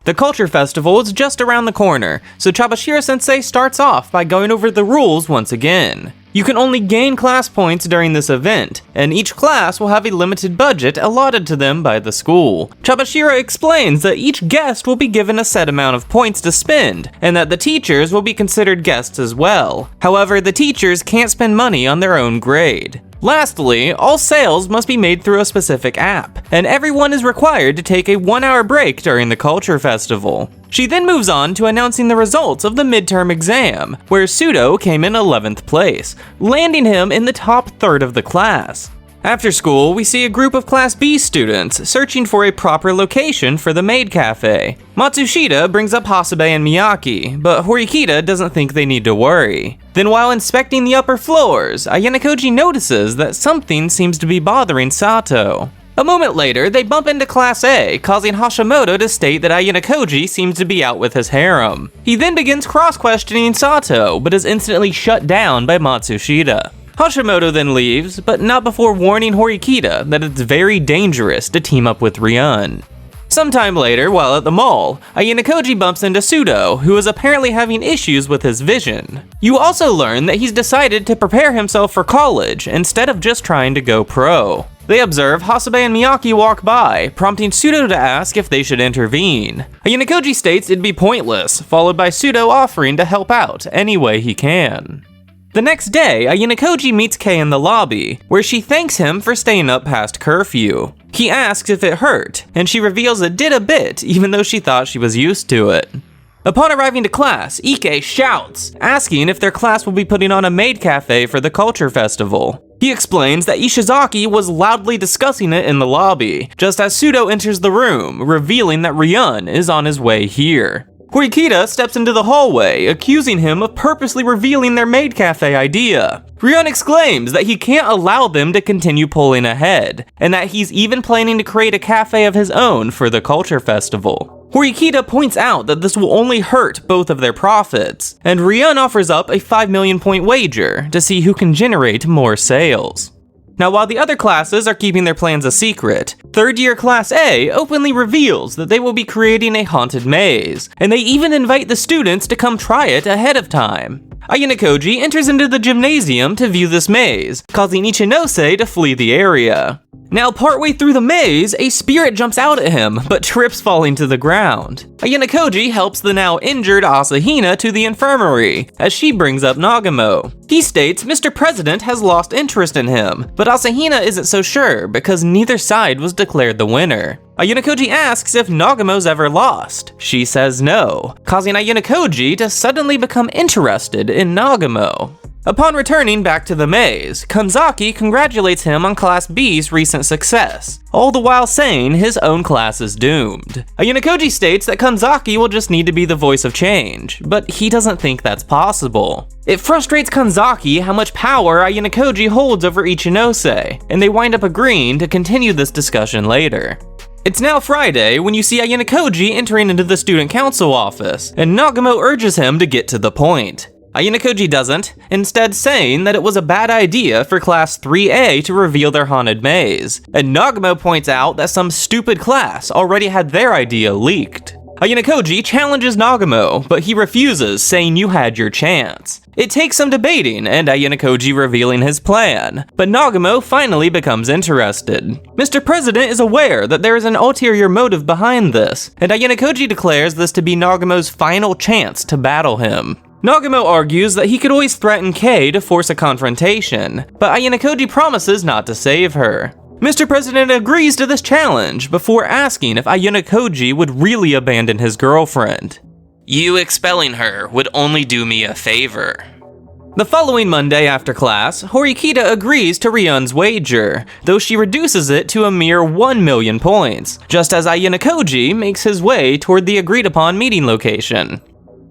The Culture Festival is just around the corner, so Chabashiro-sensei starts off by going over the rules once again. You can only gain class points during this event, and each class will have a limited budget allotted to them by the school. Chabashiro explains that each guest will be given a set amount of points to spend, and that the teachers will be considered guests as well. However, the teachers can't spend money on their own grade. Lastly, all sales must be made through a specific app, and everyone is required to take a 1-hour break during the Culture Festival. She then moves on to announcing the results of the midterm exam, where Pseudo came in 11th place, landing him in the top third of the class. After school, we see a group of Class B students searching for a proper location for the maid cafe. Matsushita brings up Hasabe and Miyaki, but Horikita doesn't think they need to worry. Then while inspecting the upper floors, Ayanokoji notices that something seems to be bothering Sato. A moment later, they bump into Class A, causing Hashimoto to state that Ayanokoji seems to be out with his harem. He then begins cross-questioning Sato, but is instantly shut down by Matsushita. Hashimoto then leaves, but not before warning Horikita that it's very dangerous to team up with Ryun. Sometime later, while at the mall, Ayanokoji bumps into Pseudo, who is apparently having issues with his vision. You also learn that he's decided to prepare himself for college instead of just trying to go pro. They observe Hasabe and Miyaki walk by, prompting Pseudo to ask if they should intervene. Ayanokoji states it'd be pointless, followed by Pseudo offering to help out any way he can. The next day, Ayanokoji meets Kei in the lobby, where she thanks him for staying up past curfew. He asks if it hurt, and she reveals it did a bit, even though she thought she was used to it. Upon arriving to class, Ike shouts, asking if their class will be putting on a maid cafe for the Culture Festival. He explains that Ishizaki was loudly discussing it in the lobby, just as Pseudo enters the room, revealing that Ryun is on his way here. Horikita steps into the hallway, accusing him of purposely revealing their maid cafe idea. Ryun exclaims that he can't allow them to continue pulling ahead, and that he's even planning to create a cafe of his own for the Culture Festival. Horikita points out that this will only hurt both of their profits, and Ryun offers up a 5 million point wager to see who can generate more sales. Now, while the other classes are keeping their plans a secret, third-year Class A openly reveals that they will be creating a haunted maze, and they even invite the students to come try it ahead of time. Ayanokoji enters into the gymnasium to view this maze, causing Ichinose to flee the area. Now, partway through the maze, a spirit jumps out at him, but trips falling to the ground. Ayanokoji helps the now injured Asahina to the infirmary, as she brings up Nagamo. He states Mr. President has lost interest in him, but Asahina isn't so sure because neither side was declared the winner. Ayanokoji asks if Nagamo's ever lost. She says no, causing Ayanokoji to suddenly become interested in Nagamo. Upon returning back to the maze, Kanzaki congratulates him on Class B's recent success, all the while saying his own class is doomed. Ayanokoji states that Kanzaki will just need to be the voice of change, but he doesn't think that's possible. It frustrates Kanzaki how much power Ayanokoji holds over Ichinose, and they wind up agreeing to continue this discussion later. It's now Friday when you see Ayanokoji entering into the student council office, and Nagamo urges him to get to the point. Ayanokoji doesn't, instead saying that it was a bad idea for Class 3A to reveal their haunted maze, and Nagamo points out that some stupid class already had their idea leaked. Ayanokoji challenges Nagamo, but he refuses, saying you had your chance. It takes some debating and Ayanokoji revealing his plan, but Nagamo finally becomes interested. Mr. President is aware that there is an ulterior motive behind this, and Ayanokoji declares this to be Nagamo's final chance to battle him. Nagamo argues that he could always threaten Kei to force a confrontation, but Ayanokoji promises not to save her. Mr. President agrees to this challenge before asking if Ayanokoji would really abandon his girlfriend. You expelling her would only do me a favor. The following Monday after class, Horikita agrees to Ryun's wager, though she reduces it to a mere 1 million points, just as Ayanokoji makes his way toward the agreed-upon meeting location.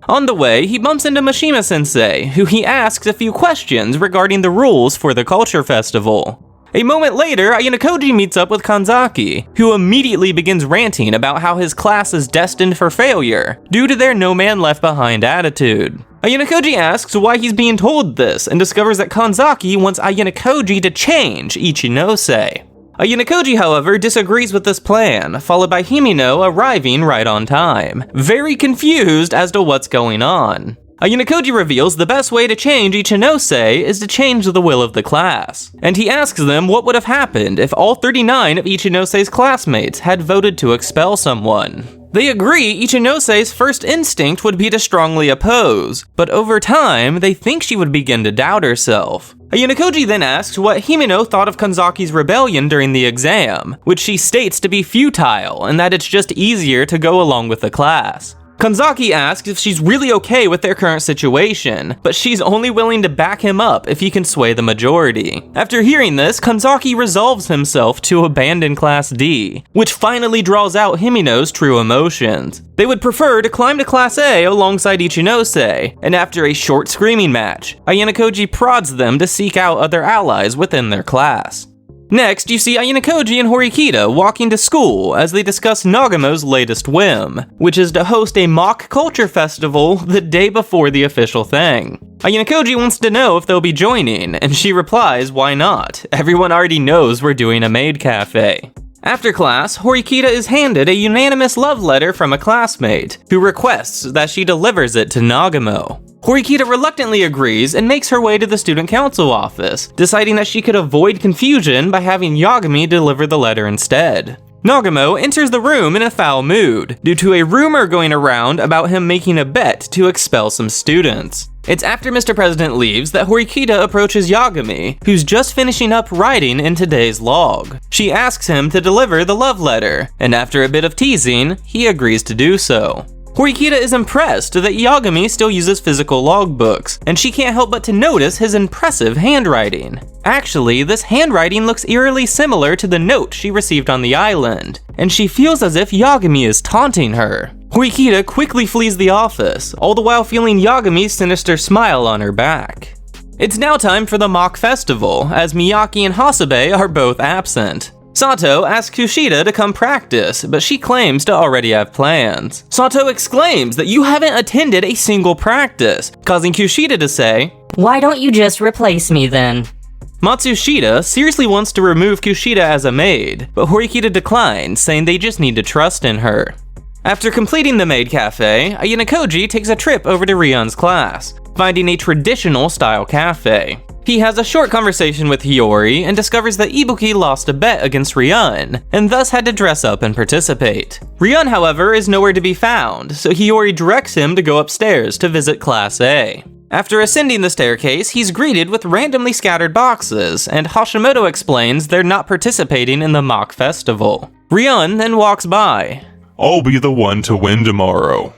On the way, he bumps into Mishima-sensei, who he asks a few questions regarding the rules for the Culture Festival. A moment later, Ayanokoji meets up with Kanzaki, who immediately begins ranting about how his class is destined for failure due to their no-man-left-behind attitude. Ayanokoji asks why he's being told this and discovers that Kanzaki wants Ayanokoji to change Ichinose. Ayanokoji, however, disagrees with this plan, followed by Himino arriving right on time, very confused as to what's going on. Ayanokoji reveals the best way to change Ichinose is to change the will of the class, and he asks them what would have happened if all 39 of Ichinose's classmates had voted to expel someone. They agree Ichinose's first instinct would be to strongly oppose, but over time, they think she would begin to doubt herself. Ayanokoji then asks what Himino thought of Kanzaki's rebellion during the exam, which she states to be futile and that it's just easier to go along with the class. Kanzaki asks if she's really okay with their current situation, but she's only willing to back him up if he can sway the majority. After hearing this, Kanzaki resolves himself to abandon Class D, which finally draws out Himino's true emotions. They would prefer to climb to Class A alongside Ichinose, and after a short screaming match, Ayanokoji prods them to seek out other allies within their class. Next, you see Ayanokoji and Horikita walking to school as they discuss Nagamo's latest whim, which is to host a mock culture festival the day before the official thing. Ayanokoji wants to know if they'll be joining, and she replies, why not? Everyone already knows we're doing a maid cafe. After class, Horikita is handed a unanimous love letter from a classmate, who requests that she delivers it to Nagamo. Horikita reluctantly agrees and makes her way to the student council office, deciding that she could avoid confusion by having Yagami deliver the letter instead. Nagamo enters the room in a foul mood, due to a rumor going around about him making a bet to expel some students. It's after Mr. President leaves that Horikita approaches Yagami, who's just finishing up writing in today's log. She asks him to deliver the love letter, and after a bit of teasing, he agrees to do so. Horikita is impressed that Yagami still uses physical logbooks, and she can't help but to notice his impressive handwriting. Actually, this handwriting looks eerily similar to the note she received on the island, and she feels as if Yagami is taunting her. Horikita quickly flees the office, all the while feeling Yagami's sinister smile on her back. It's now time for the mock festival, as Miyaki and Hasabe are both absent. Sato asks Kushida to come practice, but she claims to already have plans. Sato exclaims that you haven't attended a single practice, causing Kushida to say, "Why don't you just replace me then?" Matsushita seriously wants to remove Kushida as a maid, but Horikita declines, saying they just need to trust in her. After completing the maid cafe, Ayanokoji takes a trip over to Ryun's class, finding a traditional style cafe. He has a short conversation with Hiyori and discovers that Ibuki lost a bet against Ryun, and thus had to dress up and participate. Ryun, however, is nowhere to be found, so Hiyori directs him to go upstairs to visit Class A. After ascending the staircase, he's greeted with randomly scattered boxes, and Hashimoto explains they're not participating in the mock festival. Ryun then walks by. "I'll be the one to win tomorrow."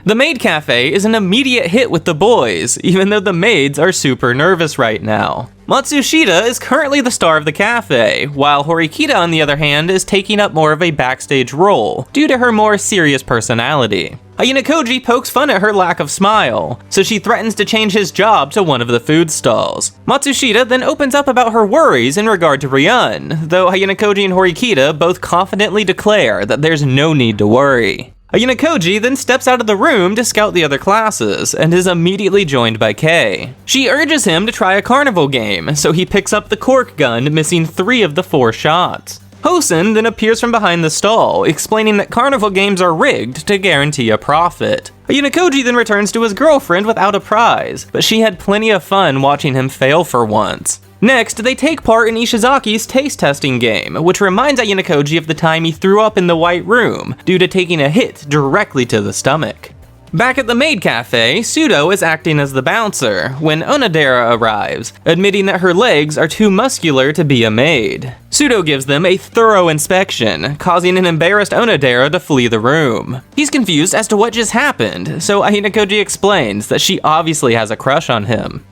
The maid cafe is an immediate hit with the boys, even though the maids are super nervous right now. Matsushita is currently the star of the cafe, while Horikita, on the other hand, is taking up more of a backstage role, due to her more serious personality. Ayanokoji pokes fun at her lack of smile, so she threatens to change his job to one of the food stalls. Matsushita then opens up about her worries in regard to Ryun, though Ayanokoji and Horikita both confidently declare that there's no need to worry. Ayanokoji then steps out of the room to scout the other classes, and is immediately joined by Kei. She urges him to try a carnival game, so he picks up the cork gun, missing 3 of the 4 shots. Hosen then appears from behind the stall, explaining that carnival games are rigged to guarantee a profit. Ayanokoji then returns to his girlfriend without a prize, but she had plenty of fun watching him fail for once. Next, they take part in Ishizaki's taste testing game, which reminds Ayanokoji of the time he threw up in the White Room due to taking a hit directly to the stomach. Back at the maid cafe, Sudo is acting as the bouncer when Onodera arrives, admitting that her legs are too muscular to be a maid. Sudo gives them a thorough inspection, causing an embarrassed Onodera to flee the room. He's confused as to what just happened, so Ayanokoji explains that she obviously has a crush on him.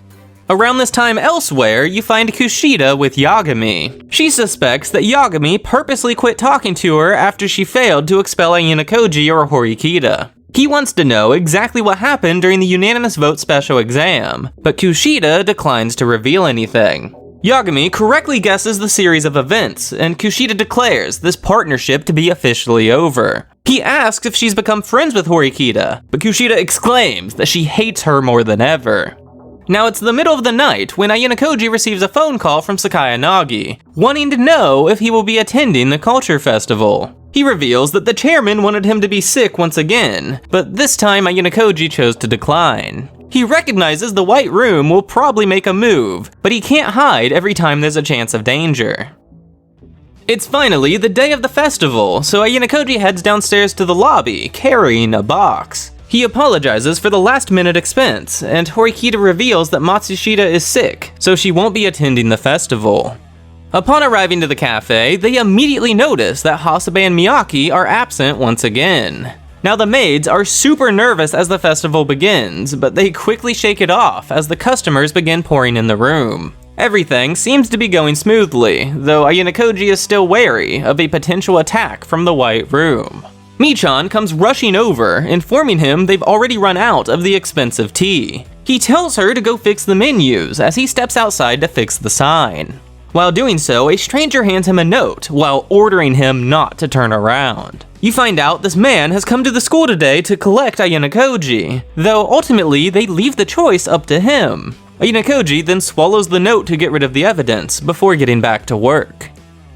Around this time elsewhere, you find Kushida with Yagami. She suspects that Yagami purposely quit talking to her after she failed to expel Ayanokoji or Horikita. He wants to know exactly what happened during the unanimous vote special exam, but Kushida declines to reveal anything. Yagami correctly guesses the series of events, and Kushida declares this partnership to be officially over. He asks if she's become friends with Horikita, but Kushida exclaims that she hates her more than ever. Now it's the middle of the night when Ayanokoji receives a phone call from Sakayanagi, wanting to know if he will be attending the culture festival. He reveals that the chairman wanted him to be sick once again, but this time Ayanokoji chose to decline. He recognizes the White Room will probably make a move, but he can't hide every time there's a chance of danger. It's finally the day of the festival, so Ayanokoji heads downstairs to the lobby, carrying a box. He apologizes for the last-minute expense, and Horikita reveals that Matsushita is sick, so she won't be attending the festival. Upon arriving to the cafe, they immediately notice that Hasebe and Miyaki are absent once again. Now the maids are super nervous as the festival begins, but they quickly shake it off as the customers begin pouring in the room. Everything seems to be going smoothly, though Ayanokoji is still wary of a potential attack from the White Room. Michan comes rushing over, informing him they've already run out of the expensive tea. He tells her to go fix the menus as he steps outside to fix the sign. While doing so, a stranger hands him a note while ordering him not to turn around. You find out this man has come to the school today to collect Ayanokoji, though ultimately they leave the choice up to him. Ayanokoji then swallows the note to get rid of the evidence before getting back to work.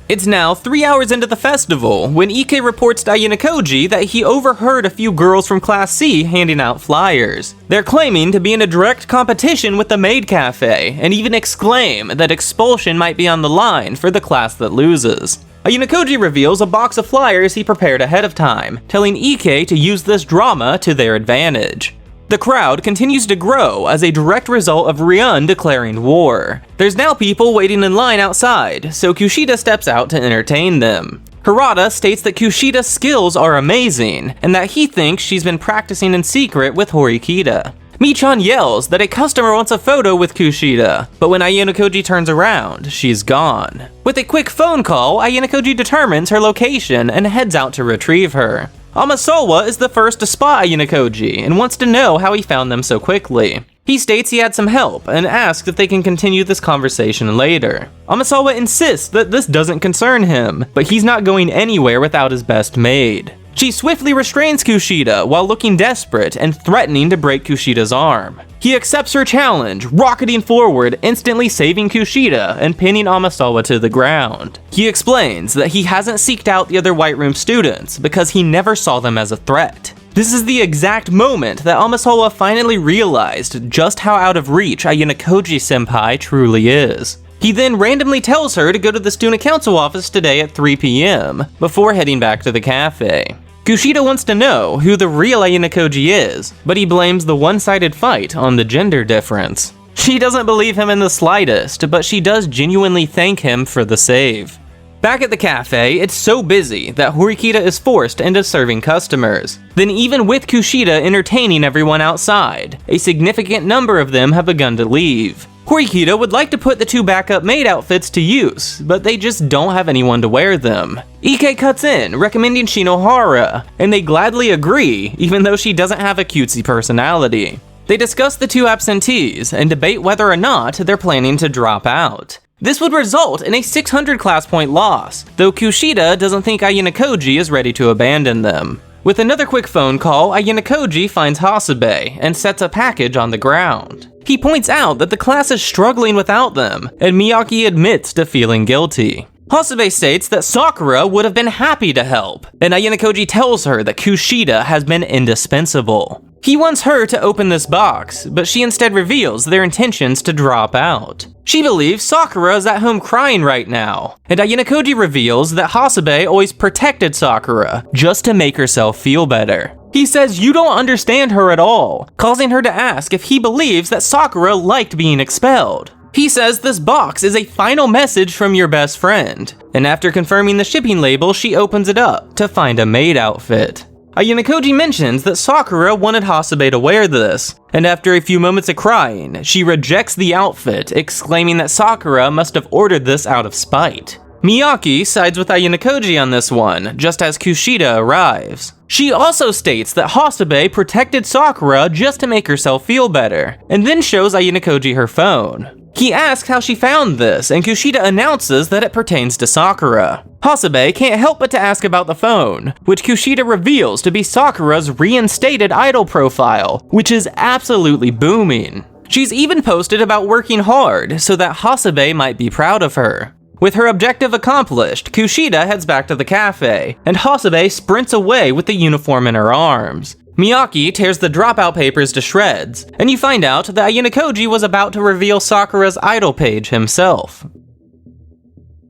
It's now 3 hours into the festival when Ike reports to Ayanokoji that he overheard a few girls from Class C handing out flyers. They're claiming to be in a direct competition with the Maid Cafe, and even exclaim that expulsion might be on the line for the class that loses. Ayanokoji reveals a box of flyers he prepared ahead of time, telling Ike to use this drama to their advantage. The crowd continues to grow as a direct result of Ryun declaring war. There's now people waiting in line outside, so Kushida steps out to entertain them. Harada states that Kushida's skills are amazing, and that he thinks she's been practicing in secret with Horikita. Michan yells that a customer wants a photo with Kushida, but when Ayanokoji turns around, she's gone. With a quick phone call, Ayanokoji determines her location and heads out to retrieve her. Amasawa is the first to spot Ayanokoji and wants to know how he found them so quickly. He states he had some help and asks if they can continue this conversation later. Amasawa insists that this doesn't concern him, but he's not going anywhere without his best maid. She swiftly restrains Kushida while looking desperate and threatening to break Kushida's arm. He accepts her challenge, rocketing forward, instantly saving Kushida and pinning Amasawa to the ground. He explains that he hasn't seeked out the other White Room students because he never saw them as a threat. This is the exact moment that Amasawa finally realized just how out of reach Ayanokoji-senpai truly is. He then randomly tells her to go to the student council office today at 3 p.m. before heading back to the cafe. Kushida wants to know who the real Ayanokoji is, but he blames the one-sided fight on the gender difference. She doesn't believe him in the slightest, but she does genuinely thank him for the save. Back at the cafe, it's so busy that Horikita is forced into serving customers. Then even with Kushida entertaining everyone outside, a significant number of them have begun to leave. Horikita would like to put the two backup maid outfits to use, but they just don't have anyone to wear them. Ike cuts in, recommending Shinohara, and they gladly agree, even though she doesn't have a cutesy personality. They discuss the two absentees and debate whether or not they're planning to drop out. This would result in a 600 class point loss, though Kushida doesn't think Ayanokoji is ready to abandon them. With another quick phone call, Ayanokoji finds Hasebe and sets a package on the ground. He points out that the class is struggling without them, and Miyaki admits to feeling guilty. Hasebe states that Sakura would have been happy to help, and Ayanokoji tells her that Kushida has been indispensable. He wants her to open this box, but she instead reveals their intentions to drop out. She believes Sakura is at home crying right now, and Ayanokoji reveals that Hasebe always protected Sakura just to make herself feel better. He says you don't understand her at all, causing her to ask if he believes that Sakura liked being expelled. He says this box is a final message from your best friend, and after confirming the shipping label, she opens it up to find a maid outfit. Ayanokoji mentions that Sakura wanted Hasebe to wear this, and after a few moments of crying, she rejects the outfit, exclaiming that Sakura must have ordered this out of spite. Miyaki sides with Ayanokoji on this one, just as Kushida arrives. She also states that Hasebe protected Sakura just to make herself feel better, and then shows Ayanokoji her phone. He asks how she found this, and Kushida announces that it pertains to Sakura. Hasebe can't help but to ask about the phone, which Kushida reveals to be Sakura's reinstated idol profile, which is absolutely booming. She's even posted about working hard so that Hasebe might be proud of her. With her objective accomplished, Kushida heads back to the cafe, and Hasebe sprints away with the uniform in her arms. Miyaki tears the dropout papers to shreds, and you find out that Ayanokoji was about to reveal Sakura's idol page himself.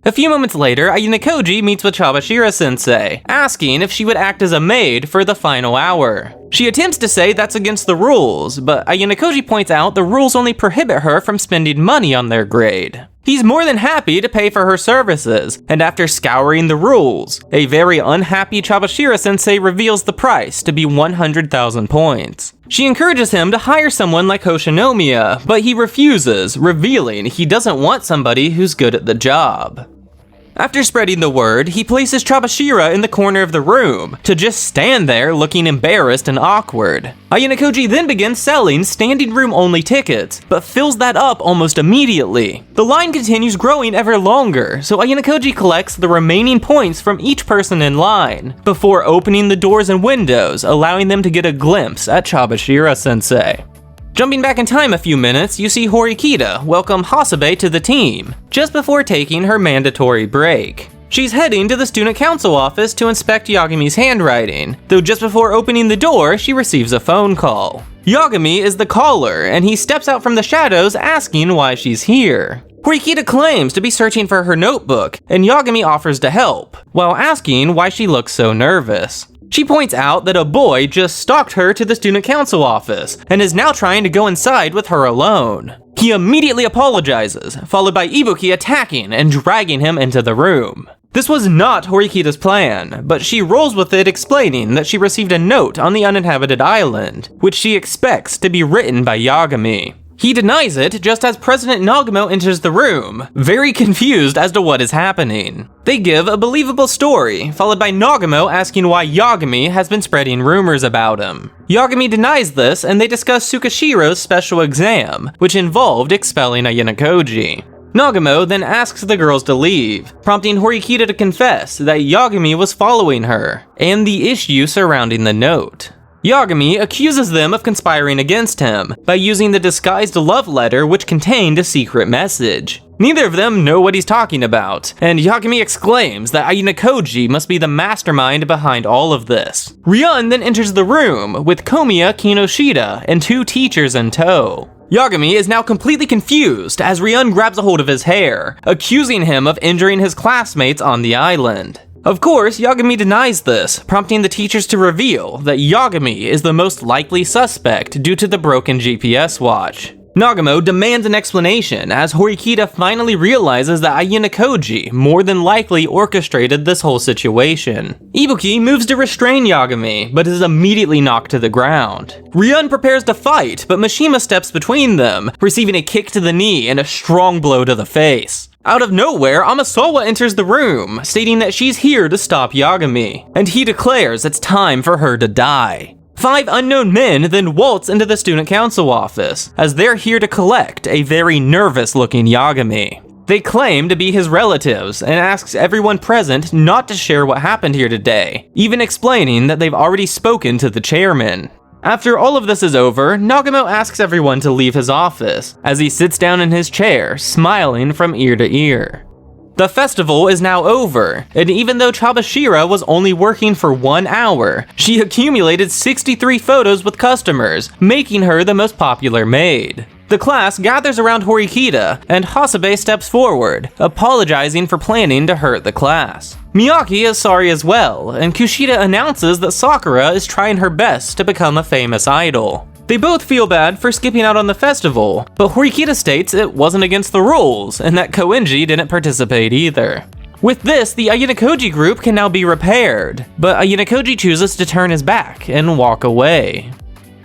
A few moments later, Ayanokoji meets with Chabashira-sensei, asking if she would act as a maid for the final hour. She attempts to say that's against the rules, but Ayanokoji points out the rules only prohibit her from spending money on their grade. He's more than happy to pay for her services, and after scouring the rules, a very unhappy Chabashira-sensei reveals the price to be 100,000 points. She encourages him to hire someone like Hoshinomiya, but he refuses, revealing he doesn't want somebody who's good at the job. After spreading the word, he places Chabashira in the corner of the room, to just stand there looking embarrassed and awkward. Ayanokoji then begins selling standing room only tickets, but fills that up almost immediately. The line continues growing ever longer, so Ayanokoji collects the remaining points from each person in line, before opening the doors and windows, allowing them to get a glimpse at Chabashira-sensei. Jumping back in time a few minutes, you see Horikita welcome Hasebe to the team, just before taking her mandatory break. She's heading to the student council office to inspect Yagami's handwriting, though just before opening the door, she receives a phone call. Yagami is the caller, and he steps out from the shadows asking why she's here. Horikita claims to be searching for her notebook, and Yagami offers to help, while asking why she looks so nervous. She points out that a boy just stalked her to the student council office, and is now trying to go inside with her alone. He immediately apologizes, followed by Ibuki attacking and dragging him into the room. This was not Horikita's plan, but she rolls with it, explaining that she received a note on the uninhabited island, which she expects to be written by Yagami. He denies it just as President Nagamo enters the room, very confused as to what is happening. They give a believable story, followed by Nagamo asking why Yagami has been spreading rumors about him. Yagami denies this, and they discuss Tsukashiro's special exam, which involved expelling Ayanokoji. Nagamo then asks the girls to leave, prompting Horikita to confess that Yagami was following her, and the issue surrounding the note. Yagami accuses them of conspiring against him by using the disguised love letter which contained a secret message. Neither of them know what he's talking about, and Yagami exclaims that Ayanokoji must be the mastermind behind all of this. Ryun then enters the room with Komiya Kinoshita and two teachers in tow. Yagami is now completely confused as Ryun grabs a hold of his hair, accusing him of injuring his classmates on the island. Of course, Yagami denies this, prompting the teachers to reveal that Yagami is the most likely suspect due to the broken GPS watch. Nagamo demands an explanation as Horikita finally realizes that Ayanokoji more than likely orchestrated this whole situation. Ibuki moves to restrain Yagami, but is immediately knocked to the ground. Ryun prepares to fight, but Mishima steps between them, receiving a kick to the knee and a strong blow to the face. Out of nowhere, Amasawa enters the room, stating that she's here to stop Yagami, and he declares it's time for her to die. 5 unknown men then waltz into the student council office, as they're here to collect a very nervous-looking Yagami. They claim to be his relatives, and asks everyone present not to share what happened here today, even explaining that they've already spoken to the chairman. After all of this is over, Nagamo asks everyone to leave his office, as he sits down in his chair, smiling from ear to ear. The festival is now over, and even though Chabashira was only working for 1 hour, she accumulated 63 photos with customers, making her the most popular maid. The class gathers around Horikita, and Hasebe steps forward, apologizing for planning to hurt the class. Miyaki is sorry as well, and Kushida announces that Sakura is trying her best to become a famous idol. They both feel bad for skipping out on the festival, but Horikita states it wasn't against the rules, and that Koenji didn't participate either. With this, the Ayanokoji group can now be repaired, but Ayanokoji chooses to turn his back and walk away.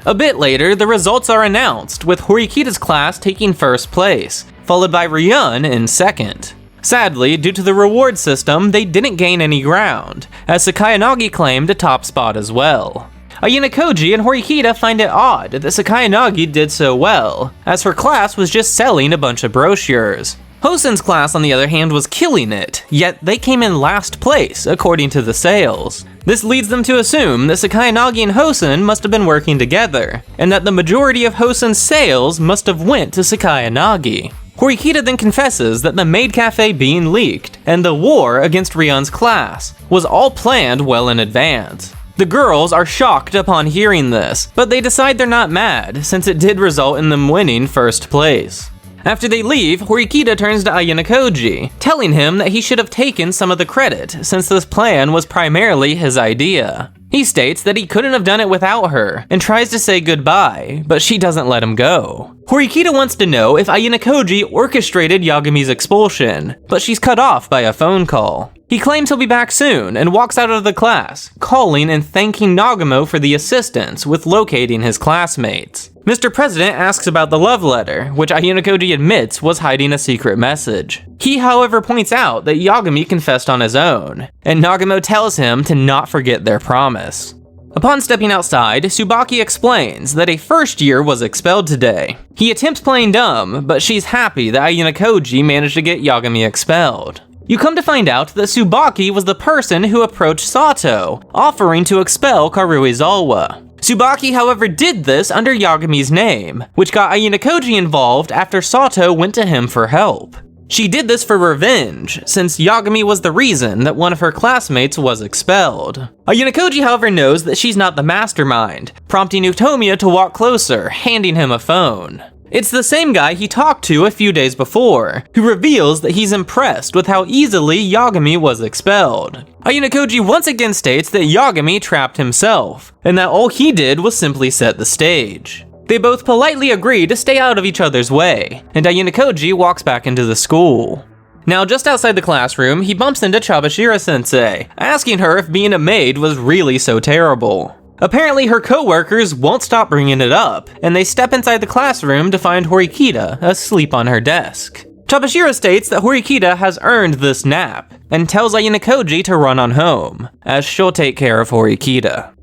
A bit later, the results are announced, with Horikita's class taking first place, followed by Ryun in second. Sadly, due to the reward system, they didn't gain any ground, as Sakayanagi claimed a top spot as well. Ayanokoji and Horikita find it odd that Sakayanagi did so well, as her class was just selling a bunch of brochures. Hosen's class, on the other hand, was killing it, yet they came in last place, according to the sales. This leads them to assume that Sakayanagi and Hosen must have been working together, and that the majority of Hosen's sales must have went to Sakayanagi. Horikita then confesses that the maid cafe being leaked, and the war against Rion's class, was all planned well in advance. The girls are shocked upon hearing this, but they decide they're not mad, since it did result in them winning first place. After they leave, Horikita turns to Ayanokoji, telling him that he should have taken some of the credit, since this plan was primarily his idea. He states that he couldn't have done it without her, and tries to say goodbye, but she doesn't let him go. Horikita wants to know if Ayanokoji orchestrated Yagami's expulsion, but she's cut off by a phone call. He claims he'll be back soon, and walks out of the class, calling and thanking Nagamo for the assistance with locating his classmates. Mr. President asks about the love letter, which Ayanokoji admits was hiding a secret message. He, however, points out that Yagami confessed on his own, and Nagamo tells him to not forget their promise. Upon stepping outside, Tsubaki explains that a first year was expelled today. He attempts playing dumb, but she's happy that Ayanokoji managed to get Yagami expelled. You come to find out that Tsubaki was the person who approached Sato, offering to expel Karuizawa. Tsubaki, however, did this under Yagami's name, which got Ayanokoji involved after Sato went to him for help. She did this for revenge, since Yagami was the reason that one of her classmates was expelled. Ayanokoji, however, knows that she's not the mastermind, prompting Utomiya to walk closer, handing him a phone. It's the same guy he talked to a few days before, who reveals that he's impressed with how easily Yagami was expelled. Ayanokoji once again states that Yagami trapped himself, and that all he did was simply set the stage. They both politely agree to stay out of each other's way, and Ayanokoji walks back into the school. Now, just outside the classroom, he bumps into Chabashira-sensei, asking her if being a maid was really so terrible. Apparently, her co-workers won't stop bringing it up, and they step inside the classroom to find Horikita asleep on her desk. Chabashira states that Horikita has earned this nap, and tells Ayanokoji to run on home, as she'll take care of Horikita.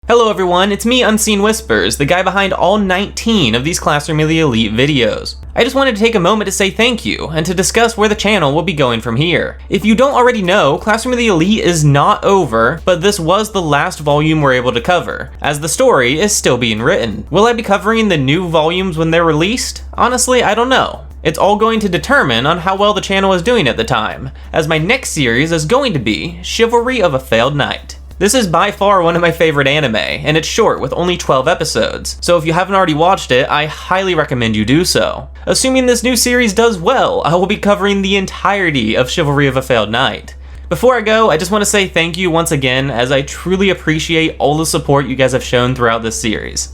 Hello everyone, it's me, Unseen Whispers, the guy behind all 19 of these Classroom of the Elite videos. I just wanted to take a moment to say thank you, and to discuss where the channel will be going from here. If you don't already know, Classroom of the Elite is not over, but this was the last volume we're able to cover, as the story is still being written. Will I be covering the new volumes when they're released? Honestly, I don't know. It's all going to determine on how well the channel is doing at the time, as my next series is going to be Chivalry of a Failed Knight. This is by far one of my favorite anime, and it's short with only 12 episodes, so if you haven't already watched it, I highly recommend you do so. Assuming this new series does well, I will be covering the entirety of Chivalry of a Failed Knight. Before I go, I just want to say thank you once again, as I truly appreciate all the support you guys have shown throughout this series.